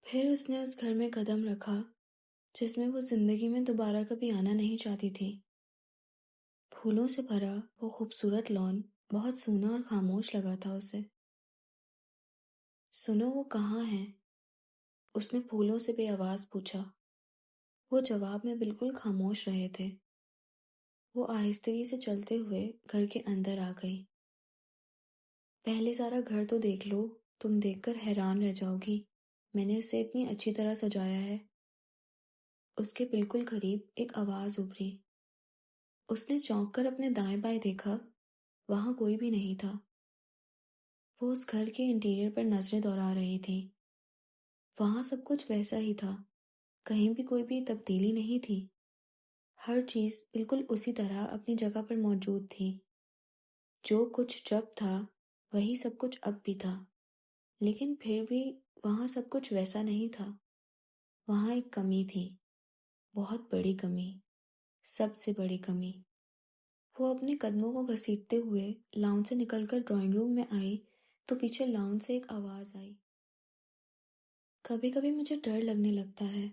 پھر اس نے اس گھر میں قدم رکھا جس میں وہ زندگی میں دوبارہ کبھی آنا نہیں چاہتی تھی۔ پھولوں سے بھرا وہ خوبصورت لان بہت سونا اور خاموش لگا تھا اسے۔ سنو، وہ کہاں ہے؟ اس نے پھولوں سے بے آواز پوچھا۔ وہ جواب میں بالکل خاموش رہے تھے۔ وہ آہستگی سے چلتے ہوئے گھر کے اندر آ گئی۔ پہلے سارا گھر تو دیکھ لو، تم دیکھ کر حیران رہ جاؤ گی، میں نے اسے اتنی اچھی طرح سجایا ہے۔ اس کے بالکل قریب ایک آواز ابھری۔ اس نے چونک کر اپنے دائیں بائیں دیکھا، وہاں کوئی بھی نہیں تھا۔ وہ اس گھر کے انٹیریئر پر نظریں دوڑا رہی تھی۔ وہاں سب کچھ ویسا ہی تھا، کہیں بھی کوئی بھی تبدیلی نہیں تھی۔ ہر چیز بالکل اسی طرح اپنی جگہ پر موجود تھی۔ جو کچھ جب تھا وہی سب کچھ اب بھی تھا، لیکن پھر بھی وہاں سب کچھ ویسا نہیں تھا۔ وہاں ایک کمی تھی، بہت بڑی کمی، سب سے بڑی کمی۔ وہ اپنے قدموں کو گھسیٹتے ہوئے لاؤنج سے نکل کر ڈرائنگ روم میں آئی تو پیچھے لاؤنج سے ایک آواز آئی۔ کبھی کبھی مجھے ڈر لگنے لگتا ہے،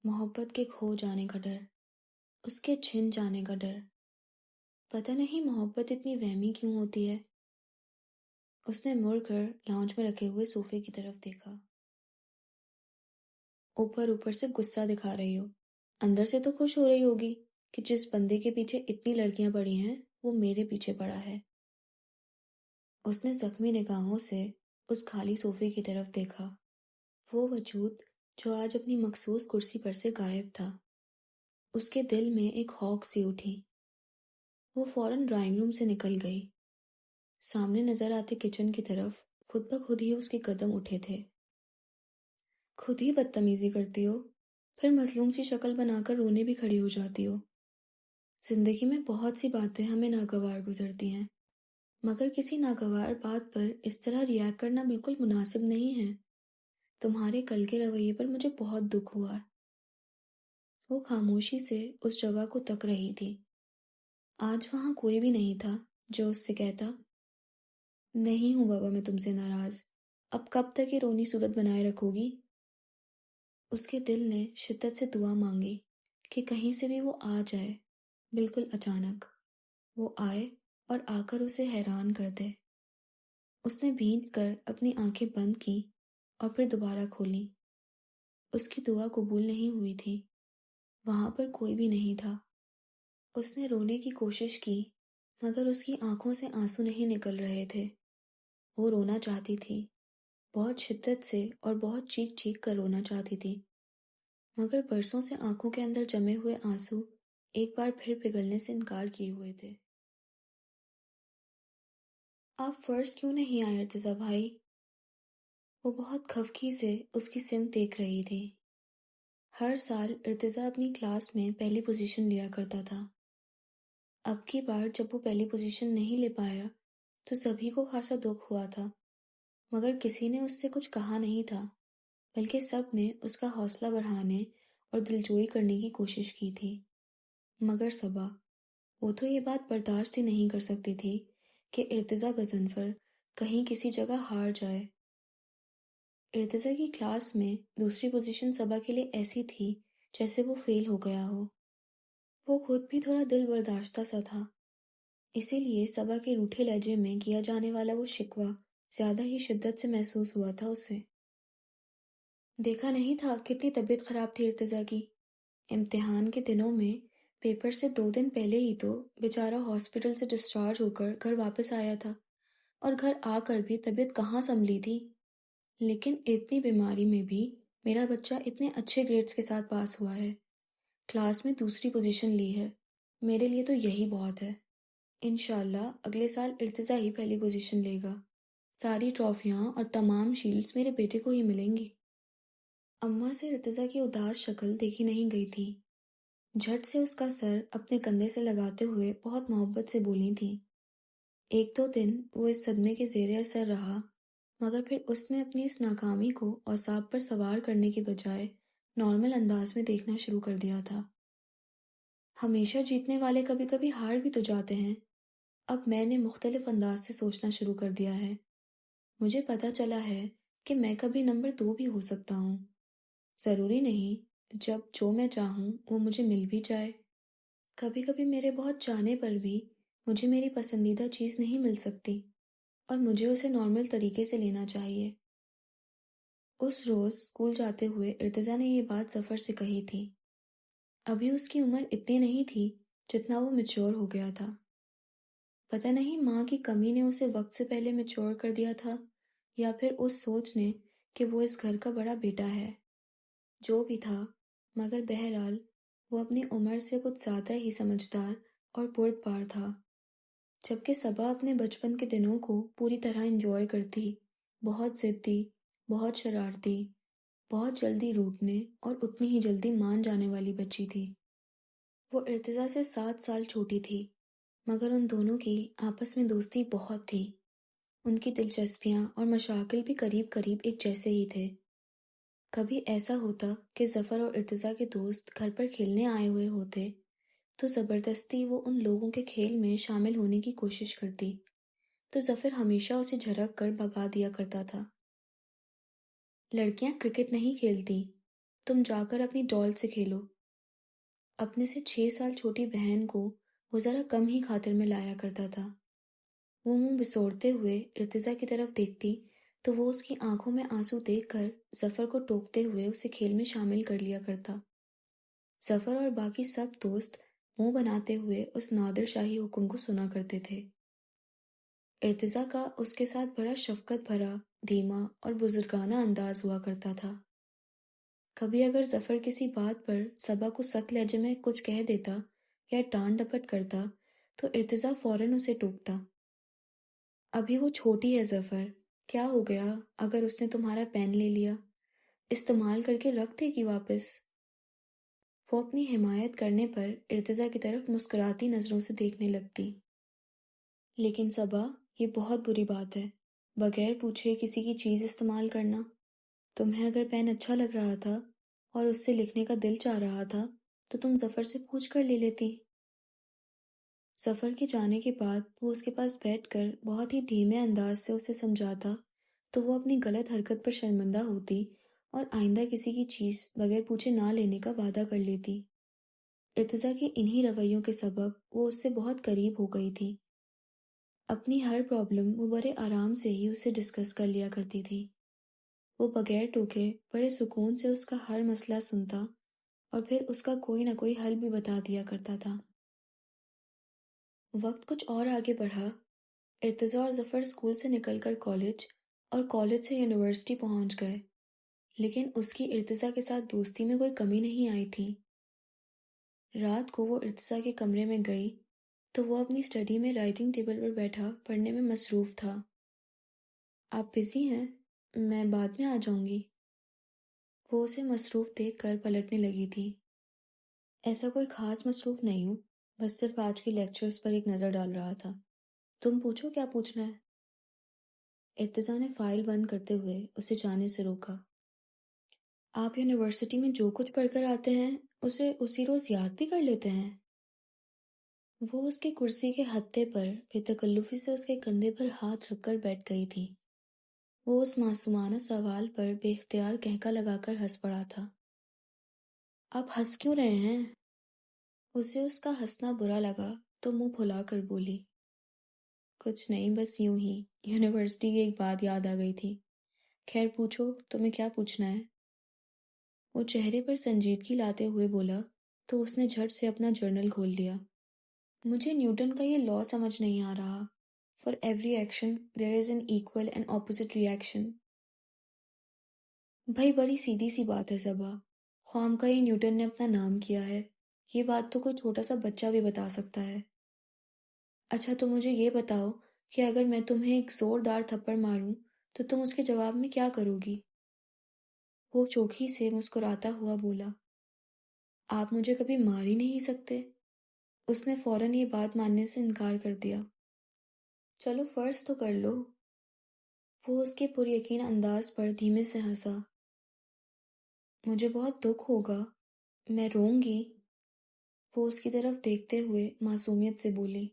محبت کے کھو جانے کا ڈر، اس کے چھن جانے کا ڈر۔ پتہ نہیں محبت اتنی وہمی کیوں ہوتی ہے۔ اس نے مڑ کر لاؤنج میں رکھے ہوئے صوفے کی طرف دیکھا۔ اوپر اوپر سے غصہ دکھا رہی ہو، اندر سے تو خوش ہو رہی ہوگی کہ جس بندے کے پیچھے اتنی لڑکیاں پڑی ہیں وہ میرے پیچھے پڑا ہے۔ اس نے زخمی نگاہوں سے اس خالی صوفے کی طرف دیکھا، وہ وجود جو آج اپنی مخصوص کرسی پر سے غائب تھا۔ اس کے دل میں ایک ہوک سی اٹھی۔ وہ فوراً ڈرائنگ روم سے نکل گئی۔ سامنے نظر آتے کچن کی طرف خود بخود ہی اس کے قدم اٹھے تھے۔ خود ہی بدتمیزی کرتی ہو، پھر مظلوم سی شکل بنا کر رونے بھی کھڑی ہو جاتی ہو۔ زندگی میں بہت سی باتیں ہمیں ناگوار گزرتی ہیں، مگر کسی ناگوار بات پر اس طرح ریاکٹ کرنا بالکل مناسب نہیں ہے۔ تمہارے کل کے رویے پر مجھے بہت دکھ ہوا۔ وہ خاموشی سے اس جگہ کو تک رہی تھی۔ آج وہاں کوئی بھی نہیں تھا جو اس سے کہتا، نہیں ہوں بابا میں تم سے ناراض، اب کب تک یہ رونی صورت بنائے رکھو گی؟ اس کے دل نے شدت سے دعا مانگی کہ کہیں سے بھی وہ آ جائے، بالکل اچانک وہ آئے اور آ کر اسے حیران کر دے۔ اس نے بھینٹ کر اپنی آنکھیں بند کی اور پھر دوبارہ کھولی۔ اس کی دعا قبول نہیں ہوئی تھی، وہاں پر کوئی بھی نہیں تھا۔ اس نے رونے کی کوشش کی مگر اس کی آنکھوں سے آنسو نہیں نکل رہے تھے۔ وہ رونا چاہتی تھی، بہت شدت سے اور بہت چیخ چیخ کر رونا چاہتی تھی، مگر برسوں سے آنکھوں کے اندر جمے ہوئے آنسو ایک بار پھر پگھلنے سے انکار کیے ہوئے تھے۔ آپ فرسٹ کیوں نہیں آئے ارتضیٰ بھائی؟ وہ بہت خفگی سے اس کی سمت دیکھ رہی تھی۔ ہر سال ارتضیٰ اپنی کلاس میں پہلی پوزیشن لیا کرتا تھا۔ اب کی بار جب وہ پہلی پوزیشن نہیں لے پایا تو سبھی کو خاصا دکھ ہوا تھا، مگر کسی نے اس سے کچھ کہا نہیں تھا، بلکہ سب نے اس کا حوصلہ بڑھانے اور دلجوئی کرنے کی کوشش کی تھی۔ مگر صبا، وہ تو یہ بات برداشت ہی نہیں کر سکتی تھی کہ ارتضیٰ غضنفر کہیں کسی جگہ ہار جائے۔ ارتضیٰ کی کلاس میں دوسری پوزیشن صبا کے لیے ایسی تھی جیسے وہ فیل ہو گیا ہو۔ وہ خود بھی تھوڑا دل برداشتہ سا تھا، اسی لیے صبا کے روٹھے لہجے میں کیا جانے والا وہ شکوہ زیادہ ہی شدت سے محسوس ہوا تھا اسے۔ دیکھا نہیں تھا کتنی طبیعت خراب تھی ارتضیٰ کی؟ امتحان کے دنوں میں پیپر سے 2 دن پہلے ہی تو بیچارہ ہاسپٹل سے ڈسچارج ہو کر گھر واپس آیا تھا، اور گھر آ کر بھی طبیعت کہاں سنبھلی تھی۔ لیکن اتنی بیماری میں بھی میرا بچہ اتنے اچھے گریڈز کے ساتھ پاس ہوا ہے، کلاس میں دوسری پوزیشن لی ہے، میرے لیے تو یہی بہت ہے۔ انشاءاللہ اگلے سال ارتضیٰ ہی پہلی پوزیشن لے گا، ساری ٹرافیاں اور تمام شیلڈز میرے بیٹے کو ہی ملیں گی۔ اماں سے ارتضیٰ کی اداس شکل دیکھی نہیں گئی تھی۔ جھٹ سے اس کا سر اپنے کندھے سے لگاتے ہوئے بہت محبت سے بولی تھی۔ 1-2 دن وہ اس صدمے کے زیر اثر رہا، مگر پھر اس نے اپنی اس ناکامی کو اعصاب پر سوار کرنے کے بجائے نارمل انداز میں دیکھنا شروع کر دیا تھا۔ ہمیشہ جیتنے والے کبھی کبھی ہار بھی تو جاتے ہیں۔ اب میں نے مختلف انداز سے سوچنا شروع کر دیا ہے۔ مجھے پتہ چلا ہے کہ میں کبھی نمبر 2 بھی ہو سکتا ہوں۔ ضروری نہیں جب جو میں چاہوں وہ مجھے مل بھی جائے۔ کبھی کبھی میرے بہت چاہنے پر بھی مجھے میری پسندیدہ چیز نہیں مل سکتی اور مجھے اسے نارمل طریقے سے لینا چاہیے۔ اس روز اسکول جاتے ہوئے ارتضیٰ نے یہ بات ظفر سے کہی تھی۔ ابھی اس کی عمر اتنی نہیں تھی جتنا وہ میچور ہو گیا تھا۔ پتہ نہیں ماں کی کمی نے اسے وقت سے پہلے میچور کر دیا تھا یا پھر اس سوچ نے کہ وہ اس گھر کا بڑا بیٹا ہے۔ جو بھی تھا، مگر بہرحال وہ اپنی عمر سے کچھ زیادہ ہی سمجھدار اور بردبار تھا۔ جبکہ صبا اپنے بچپن کے دنوں کو پوری طرح انجوائے کرتی، بہت ضدی، بہت شرارتی، بہت جلدی روٹھنے اور اتنی ہی جلدی مان جانے والی بچی تھی۔ وہ ارتضیٰ سے 7 سال چھوٹی تھی، مگر ان دونوں کی آپس میں دوستی بہت تھی۔ ان کی دلچسپیاں اور مشاغل بھی قریب قریب ایک جیسے ہی تھے۔ کبھی ایسا ہوتا کہ ظفر اور ارتضیٰ کے دوست گھر پر کھیلنے آئے ہوئے ہوتے تو زبردستی وہ ان لوگوں کے کھیل میں شامل ہونے کی کوشش کرتی تو ظفر ہمیشہ اسے جھڑک کر بھگا دیا کرتا تھا۔ لڑکیاں کرکٹ نہیں کھیلتی، تم جا کر اپنی ڈال سے کھیلو۔ اپنے سے 6 سال چھوٹی بہن کو وہ ذرا کم ہی خاطر میں لایا کرتا تھا۔ وہ منہ بسوڑتے ہوئے ارتضیٰ کی طرف دیکھتی تو وہ اس کی آنکھوں میں آنسو دیکھ کر ظفر کو ٹوکتے ہوئے اسے کھیل میں شامل کر لیا کرتا۔ ظفر اور باقی سب دوست منہ بناتے ہوئے اس نادر شاہی حکم کو سنا کرتے تھے۔ ارتضیٰ کا اس کے ساتھ بڑا شفقت بھرا، دھیما اور بزرگانہ انداز ہوا کرتا تھا۔ کبھی اگر ظفر کسی بات پر صبا کو سخت لہجے میں کچھ کہہ دیتا یا ڈانٹ ڈپٹ کرتا تو ارتضیٰ فوراً اسے ٹوکتا۔ ابھی وہ چھوٹی ہے ظفر، کیا ہو گیا اگر اس نے تمہارا پین لے لیا؟ استعمال کر کے رکھ دے گی واپس۔ وہ اپنی حمایت کرنے پر ارتضیٰ کی طرف مسکراتی نظروں سے دیکھنے لگتی۔ لیکن صبا، یہ بہت بری بات ہے، بغیر پوچھے کسی کی چیز استعمال کرنا۔ تمہیں اگر پین اچھا لگ رہا تھا اور اس سے لکھنے کا دل چاہ رہا تھا تو تم ظفر سے پوچھ کر لے لیتی۔ ظفر کے جانے کے بعد وہ اس کے پاس بیٹھ کر بہت ہی دھیمے انداز سے اسے سمجھاتا تو وہ اپنی غلط حرکت پر شرمندہ ہوتی اور آئندہ کسی کی چیز بغیر پوچھے نہ لینے کا وعدہ کر لیتی۔ ارتضیٰ کے انہی رویوں کے سبب وہ اس سے بہت قریب ہو گئی تھی۔ اپنی ہر پرابلم وہ بڑے آرام سے ہی اس سے ڈسکس کر لیا کرتی تھی۔ وہ بغیر ٹوکے بڑے سکون سے اس کا ہر مسئلہ سنتا اور پھر اس کا کوئی نہ کوئی حل بھی بتا دیا کرتا تھا۔ وقت کچھ اور آگے بڑھا۔ ارتضیٰ اور ظفر اسکول سے نکل کر کالج اور کالج سے یونیورسٹی پہنچ گئے، لیکن اس کی ارتضیٰ کے ساتھ دوستی میں کوئی کمی نہیں آئی تھی۔ رات کو وہ ارتضیٰ کے کمرے میں گئی تو وہ اپنی اسٹڈی میں رائٹنگ ٹیبل پر بیٹھا پڑھنے میں مصروف تھا۔ آپ بزی ہیں؟ میں بعد میں آ جاؤں گی۔ وہ اسے مصروف دیکھ کر پلٹنے لگی تھی۔ ایسا کوئی خاص مصروف نہیں ہوں، بس صرف آج کے لیکچرز پر ایک نظر ڈال رہا تھا۔ تم پوچھو کیا پوچھنا ہے؟ ارتضیٰ نے فائل بند کرتے ہوئے اسے جانے سے روکا۔ آپ یونیورسٹی میں جو کچھ پڑھ کر آتے ہیں اسے اسی روز یاد بھی کر لیتے ہیں؟ وہ اس کی کرسی کے ہتھے پر بے تکلفی سے اس کے کندھے پر ہاتھ رکھ کر بیٹھ گئی تھی۔ وہ اس معصومانہ سوال پر بے اختیار کہکا لگا کر ہنس پڑا تھا۔ آپ ہنس کیوں رہے ہیں؟ اسے اس کا ہنسنا برا لگا تو منہ پھلا کر بولی، کچھ نہیں، بس یوں ہی یونیورسٹی کی ایک بات یاد آ گئی تھی۔ خیر پوچھو، تمہیں کیا پوچھنا ہے؟ وہ چہرے پر سنجیدگی لاتے ہوئے بولا تو اس نے جھٹ سے اپنا جرنل کھول لیا۔ مجھے نیوٹن کا یہ لاء سمجھ نہیں آ رہا، for every action there is an equal and opposite reaction. بھائی بڑی سیدھی سی بات ہے صبا، خواہم کا یہ نیوٹن نے اپنا نام کیا ہے، یہ بات تو کوئی چھوٹا سا بچہ بھی بتا سکتا ہے۔ اچھا تو مجھے یہ بتاؤ کہ اگر میں تمہیں ایک زوردار تھپڑ ماروں تو تم اس کے جواب میں کیا کرو گی؟ وہ چوکھی سے مسکراتا ہوا بولا، آپ مجھے کبھی مار ہی نہیں سکتے۔ اس نے فوراً یہ بات ماننے سے انکار کر دیا۔ چلو فرض تو کر لو۔ وہ اس کے پر یقین انداز پر دھیمے سے ہنسا۔ مجھے بہت دکھ ہوگا، میں روں گی۔ وہ اس کی طرف دیکھتے ہوئے معصومیت سے بولی،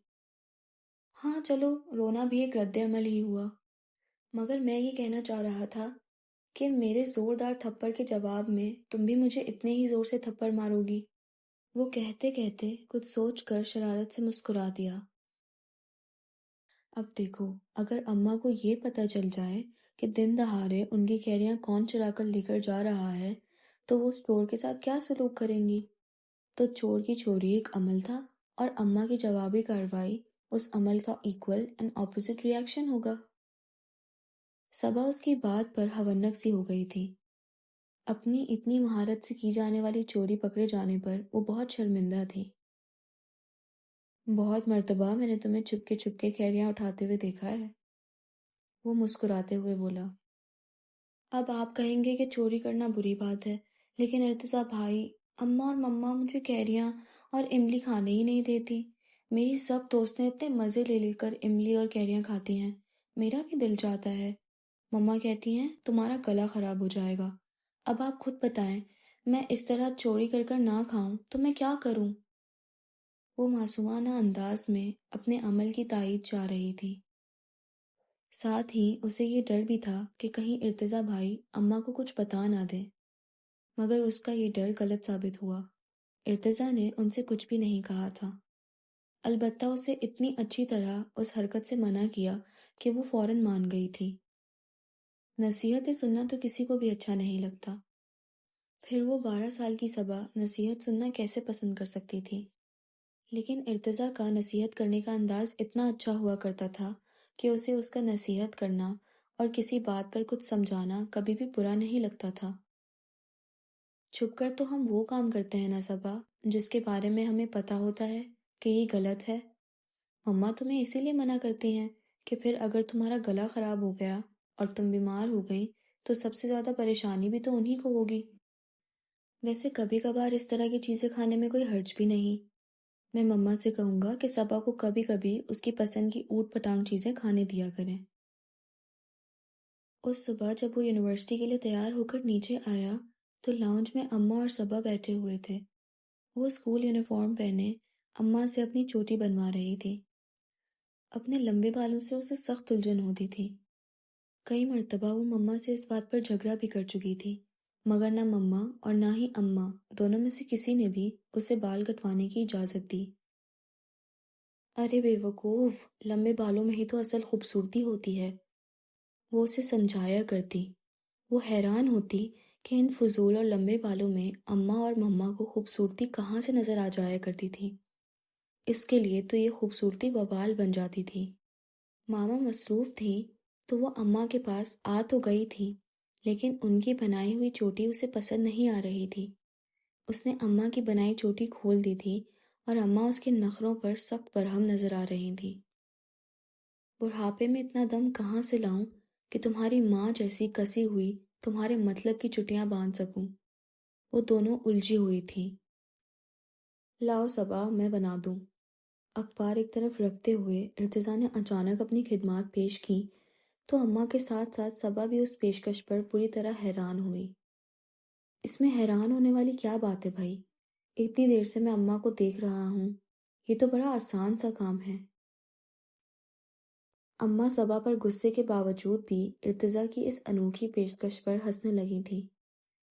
ہاں چلو رونا بھی ایک رد عمل ہی ہوا، مگر میں یہ کہنا چاہ رہا تھا کہ میرے زوردار تھپڑ کے جواب میں تم بھی مجھے اتنے ہی زور سے تھپڑ مارو گی؟ وہ کہتے کہتے کچھ سوچ کر شرارت سے مسکرا دیا۔ اب دیکھو، اگر اماں کو یہ پتہ چل جائے کہ دن دہاڑے ان کی کیریاں کون چرا کر لے کر جا رہا ہے تو وہ اس چور کے ساتھ کیا سلوک کریں گی؟ تو چور کی چوری ایک عمل تھا اور اماں کی جوابی کارروائی اس عمل کا equal and opposite reaction ہوگا۔ صبا اس کی بات پر ہونک سی ہو گئی تھی۔ اپنی اتنی مہارت سے کی جانے والی چوری پکڑے جانے پر وہ بہت شرمندہ تھی۔ بہت مرتبہ میں نے تمہیں چپکے چپکے کیریاں اٹھاتے ہوئے دیکھا ہے، وہ مسکراتے ہوئے بولا۔ اب آپ کہیں گے کہ چوری کرنا بری بات ہے، لیکن ارتضیٰ بھائی، اماں اور مما مجھے کیریاں اور املی کھانے ہی نہیں دیتی۔ میری سب دوستیں اتنے مزے لے لے کر املی اور کیریاں کھاتی ہیں، میرا بھی دل چاہتا ہے۔ مما کہتی ہیں تمہارا گلا خراب ہو جائے گا۔ اب آپ خود بتائیں، میں اس طرح چوری کر کر نہ کھاؤں تو میں کیا کروں؟ وہ معصومانہ انداز میں اپنے عمل کی تائید چاہ رہی تھی۔ ساتھ ہی اسے یہ ڈر بھی تھا کہ کہیں ارتضیٰ بھائی اماں کو کچھ بتا نہ دیں، مگر اس کا یہ ڈر غلط ثابت ہوا۔ ارتضیٰ نے ان سے کچھ بھی نہیں کہا تھا، البتہ اسے اتنی اچھی طرح اس حرکت سے منع کیا کہ وہ فوراً مان گئی تھی۔ نصیحتیں سننا تو کسی کو بھی اچھا نہیں لگتا، پھر وہ 12 سال کی صبا نصیحت سننا کیسے پسند کر سکتی تھی؟ لیکن ارتضیٰ کا نصیحت کرنے کا انداز اتنا اچھا ہوا کرتا تھا کہ اسے اس کا نصیحت کرنا اور کسی بات پر کچھ سمجھانا کبھی بھی برا نہیں لگتا تھا۔ چھپ کر تو ہم وہ کام کرتے ہیں نا صبا، جس کے بارے میں ہمیں پتہ ہوتا ہے کہ یہ غلط ہے۔ مما تمہیں اسی لیے منع کرتی ہیں کہ پھر اگر تمہارا گلا خراب ہو گیا اور تم بیمار ہو گئی تو سب سے زیادہ پریشانی بھی تو انہی کو ہوگی۔ ویسے کبھی کبھار اس طرح کی چیزیں کھانے میں کوئی حرج بھی نہیں۔ میں مما سے کہوں گا کہ صبا کو کبھی کبھی اس کی پسند کی اوٹ پٹانگ چیزیں کھانے دیا کریں۔ اس صبح جب وہ یونیورسٹی کے لیے تیار ہو کر نیچے آیا تو لاؤنج میں اماں اور صبا بیٹھے ہوئے تھے۔ وہ اسکول یونیفارم پہنے اماں سے اپنی چوٹی بنوا رہی تھی۔ اپنے لمبے بالوں سے اسے سخت الجھن ہوتی تھی۔ کئی مرتبہ وہ مما سے اس بات پر جھگڑا بھی کر چکی تھی، مگر نہ مما اور نہ ہی اماں دونوں میں سے کسی نے بھی اسے بال کٹوانے کی اجازت دی۔ ارے بے وقوف، لمبے بالوں میں ہی تو اصل خوبصورتی ہوتی ہے، وہ اسے سمجھایا کرتی۔ وہ حیران ہوتی کہ ان فضول اور لمبے بالوں میں اماں اور مما کو خوبصورتی کہاں سے نظر آ جایا کرتی تھی۔ اس کے لیے تو یہ خوبصورتی وبال بن جاتی تھی۔ ماما مصروف تھی تو وہ اماں کے پاس آ تو گئی تھی، لیکن ان کی بنائی ہوئی چوٹی اسے پسند نہیں آ رہی تھی۔ اس نے اماں کی بنائی چوٹی کھول دی تھی اور اماں اس کے نخروں پر سخت برہم نظر آ رہی تھیں۔ بڑھاپے میں اتنا دم کہاں سے لاؤں کہ تمہاری ماں جیسی کسی ہوئی تمہارے مطلب کی چٹیاں باندھ سکوں؟ وہ دونوں الجھی ہوئی تھیں۔ لاؤ صبا، میں بنا دوں۔ اخبار ایک طرف رکھتے ہوئے ارتضیٰ نے اچانک اپنی خدمات پیش کی تو اماں کے ساتھ ساتھ صبا بھی اس پیشکش پر پوری طرح حیران ہوئی۔ اس میں حیران ہونے والی کیا بات ہے بھائی؟ اتنی دیر سے میں اماں کو دیکھ رہا ہوں، یہ تو بڑا آسان سا کام ہے۔ اماں صبا پر غصے کے باوجود بھی ارتضیٰ کی اس انوکھی پیشکش پر ہنسنے لگی تھی،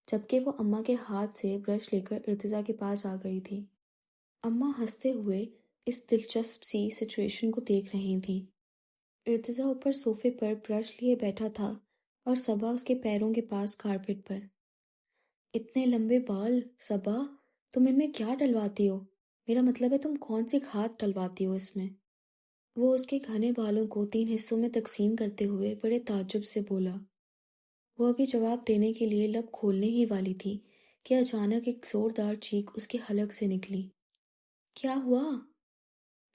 جبکہ وہ اماں کے ہاتھ سے برش لے کر ارتضیٰ کے پاس آ گئی تھی۔ اماں ہنستے ہوئے اس دلچسپ سی سچویشن کو دیکھ رہی تھیں۔ ارتضیٰ اوپر صوفے پر برش لیے بیٹھا تھا اور صبا اس کے پیروں کے پاس کارپٹ پر۔ اتنے لمبے بال صبا، تم ان میں کیا ڈلواتی ہو؟ میرا مطلب ہے تم کون سی کھاد ڈلواتی ہو اس میں؟ وہ اس کے گھنے بالوں کو 3 حصوں میں تقسیم کرتے ہوئے بڑے تعجب سے بولا۔ وہ ابھی جواب دینے کے لیے لب کھولنے ہی والی تھی کہ اچانک ایک زوردار چیخ اس کے حلق سے نکلی۔ کیا ہوا؟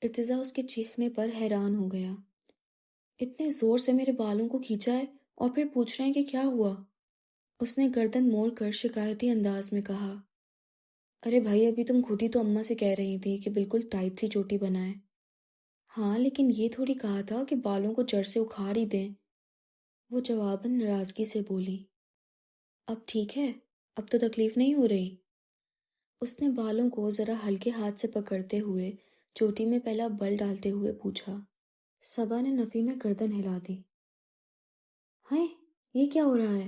ارتضیٰ اس کے چیخنے پر حیران ہو گیا۔ اتنے زور سے میرے بالوں کو کھینچا ہے اور پھر پوچھ رہے ہیں کہ کیا ہوا؟ اس نے گردن موڑ کر شکایتی انداز میں کہا۔ ارے بھائی، ابھی تم خود ہی تو اماں سے کہہ رہی تھی کہ بالکل ٹائٹ سی چوٹی بنائے۔ ہاں، لیکن یہ تھوڑی کہا تھا کہ بالوں کو جڑ سے اکھاڑ ہی دیں، وہ جواباً ناراضگی سے بولی۔ اب ٹھیک ہے؟ اب تو تکلیف نہیں ہو رہی؟ اس نے بالوں کو ذرا ہلکے ہاتھ سے پکڑتے ہوئے چوٹی میں پہلا بل ڈالتے ہوئے پوچھا۔ صبا نے نفی میں گردن ہلا دی۔ ہائے، یہ کیا ہو رہا ہے؟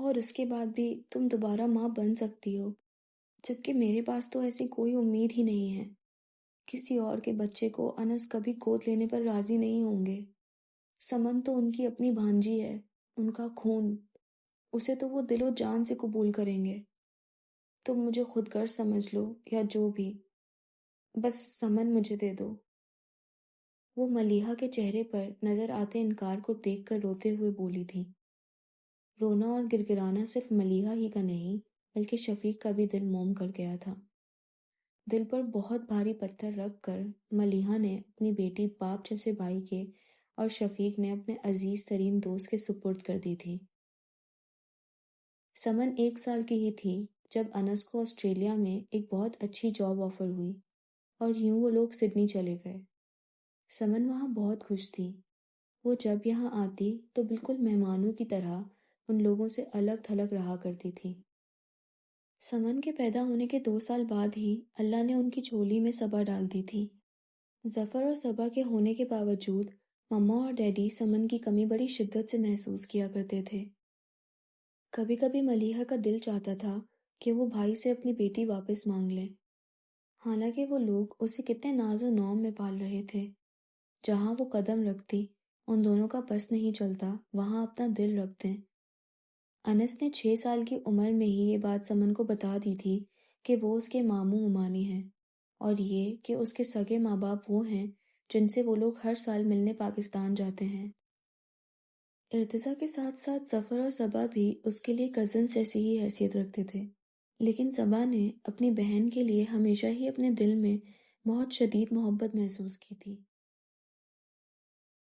اور اس کے بعد بھی تم دوبارہ ماں بن سکتی ہو، جبکہ میرے پاس تو ایسی کوئی امید ہی نہیں ہے۔ کسی اور کے بچے کو انس کبھی گود لینے پر راضی نہیں ہوں گے۔ سمن تو ان کی اپنی بھانجی ہے، ان کا خون، اسے تو وہ دل و جان سے قبول کریں گے۔ تم مجھے خود غرض سمجھ لو یا جو بھی، بس سمن مجھے دے دو۔ وہ ملیحہ کے چہرے پر نظر آتے انکار کو دیکھ کر روتے ہوئے بولی تھی۔ رونا اور گرگرانا صرف ملیحہ ہی کا نہیں بلکہ شفیق کا بھی دل موم کر گیا تھا۔ دل پر بہت بھاری پتھر رکھ کر ملیحہ نے اپنی بیٹی باپ جیسے بھائی کے اور شفیق نے اپنے عزیز ترین دوست کے سپرد کر دی تھی۔ سمن 1 سال کی ہی تھی جب انس کو آسٹریلیا میں ایک بہت اچھی جاب آفر ہوئی اور یوں وہ لوگ سڈنی چلے گئے۔ سمن وہاں بہت خوش تھی۔ وہ جب یہاں آتی تو بالکل مہمانوں کی طرح ان لوگوں سے الگ تھلگ رہا کرتی تھی۔ سمن کے پیدا ہونے کے 2 سال بعد ہی اللہ نے ان کی جھولی میں صبا ڈال دی تھی۔ ظفر اور صبا کے ہونے کے باوجود مما اور ڈیڈی سمن کی کمی بڑی شدت سے محسوس کیا کرتے تھے۔ کبھی کبھی ملیحہ کا دل چاہتا تھا کہ وہ بھائی سے اپنی بیٹی واپس مانگ لیں، حالانکہ وہ لوگ اسے کتنے ناز و نوم میں پال رہے تھے۔ جہاں وہ قدم رکھتی ان دونوں کا بس نہیں چلتا وہاں اپنا دل رکھ دیں۔ انس نے 6 سال کی عمر میں ہی یہ بات سمن کو بتا دی تھی کہ وہ اس کے ماموں ممانی ہیں، اور یہ کہ اس کے سگے ماں باپ وہ ہیں جن سے وہ لوگ ہر سال ملنے پاکستان جاتے ہیں۔ ارتضیٰ کے ساتھ ساتھ ظفر اور صبا بھی اس کے لیے کزنس جیسی ہی حیثیت رکھتے تھے، لیکن صبا نے اپنی بہن کے لیے ہمیشہ ہی اپنے دل میں بہت شدید محبت محسوس کی تھی۔